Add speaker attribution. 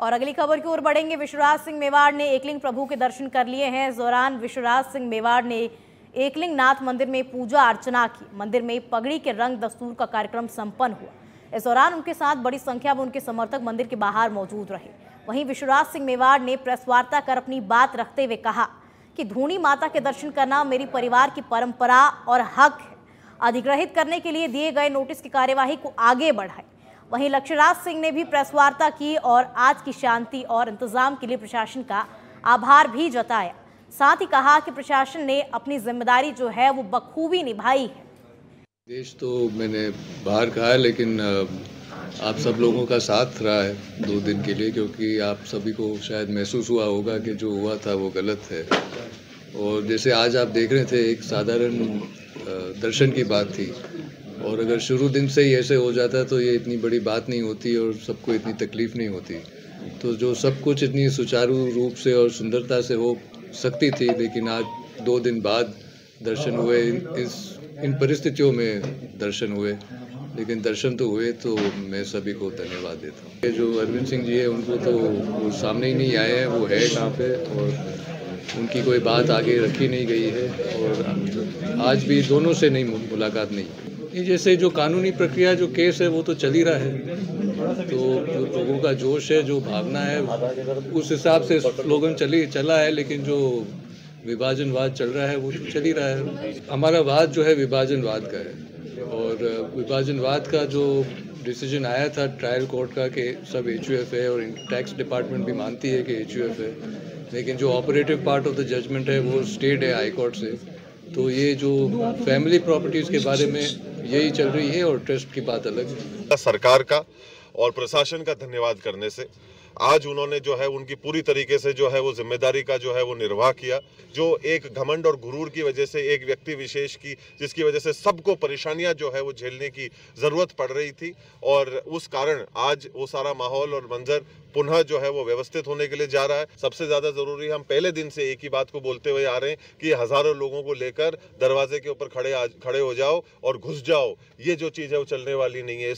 Speaker 1: और अगली खबर की ओर बढ़ेंगे। विश्वराज सिंह मेवाड़ ने एकलिंग प्रभु के दर्शन कर लिए हैं। इस दौरान विश्वराज सिंह मेवाड़ ने एकलिंग नाथ मंदिर में पूजा अर्चना की। मंदिर में पगड़ी के रंग दस्तूर का कार्यक्रम संपन्न हुआ। इस दौरान उनके साथ बड़ी संख्या में उनके समर्थक मंदिर के बाहर मौजूद रहे। वहीं विश्वराज सिंह मेवाड़ ने प्रेस वार्ता कर अपनी बात रखते हुए कहा कि धूनी माता के दर्शन करना मेरी परिवार की परंपरा और हक है। अधिग्रहित करने के लिए दिए गए नोटिस की कार्यवाही को आगे बढ़ाए। वहीं लक्ष्यराज सिंह ने भी प्रेस वार्ता की और आज की शांति और इंतजाम के लिए प्रशासन का आभार भी जताया। साथ ही कहा कि प्रशासन ने अपनी जिम्मेदारी जो है वो बखूबी निभाई है।
Speaker 2: देश तो मैंने बाहर कहा है, लेकिन आप सब लोगों का साथ रहा है 2 दिन के लिए, क्योंकि आप सभी को शायद महसूस हुआ होगा कि जो हुआ था वो गलत है। और जैसे आज आप देख रहे थे, एक साधारण दर्शन की बात थी, और अगर शुरू दिन से ही ऐसे हो जाता तो ये इतनी बड़ी बात नहीं होती और सबको इतनी तकलीफ नहीं होती। तो जो सब कुछ इतनी सुचारू रूप से और सुंदरता से हो सकती थी, लेकिन आज 2 दिन बाद दर्शन हुए, इन परिस्थितियों में दर्शन हुए, लेकिन दर्शन तो हुए। तो मैं सभी को धन्यवाद देता हूँ। ये जो अरविंद सिंह जी है, उनको तो वो सामने ही नहीं आए हैं, वो है कहाँ पे, और उनकी कोई बात आगे रखी नहीं गई है, और आज भी दोनों से नहीं मुलाकात नहीं। ये जैसे जो कानूनी प्रक्रिया, जो केस है, वो तो चल ही रहा है। तो जो लोगों का जोश है, जो भावना है, उस हिसाब से स्लोगन चला है, लेकिन जो विभाजनवाद चल रहा है वो तो चल ही रहा है। हमारा वाद जो है विभाजनवाद का है, और विभाजनवाद का जो डिसीजन आया था ट्रायल कोर्ट का कि सब HUF है, और टैक्स डिपार्टमेंट भी मानती है कि HUF है, लेकिन जो operative part of the judgment है वो स्टेट है, हाई कोर्ट से। तो ये जो फैमिली प्रॉपर्टीज़ के बारे में यही चल रही है, और ट्रस्ट की बात अलग है।
Speaker 3: सरकार का और प्रशासन का धन्यवाद करने से आज उन्होंने जो है उनकी पूरी तरीके से जो है वो जिम्मेदारी का जो है वो निर्वाह किया। जो एक घमंड और गुरूर की वजह से एक व्यक्ति विशेष की, जिसकी वजह से सबको परेशानियां जो है वो झेलने की जरूरत पड़ रही थी, और उस कारण आज वो सारा माहौल और मंजर पुनः जो है वो व्यवस्थित होने के लिए जा रहा है। सबसे ज्यादा जरूरी, हम पहले दिन से एक ही बात को बोलते हुए आ रहे हैं कि हजारों लोगों को लेकर दरवाजे के ऊपर खड़े हो जाओ और घुस जाओ, ये जो चीज है वो चलने वाली नहीं है।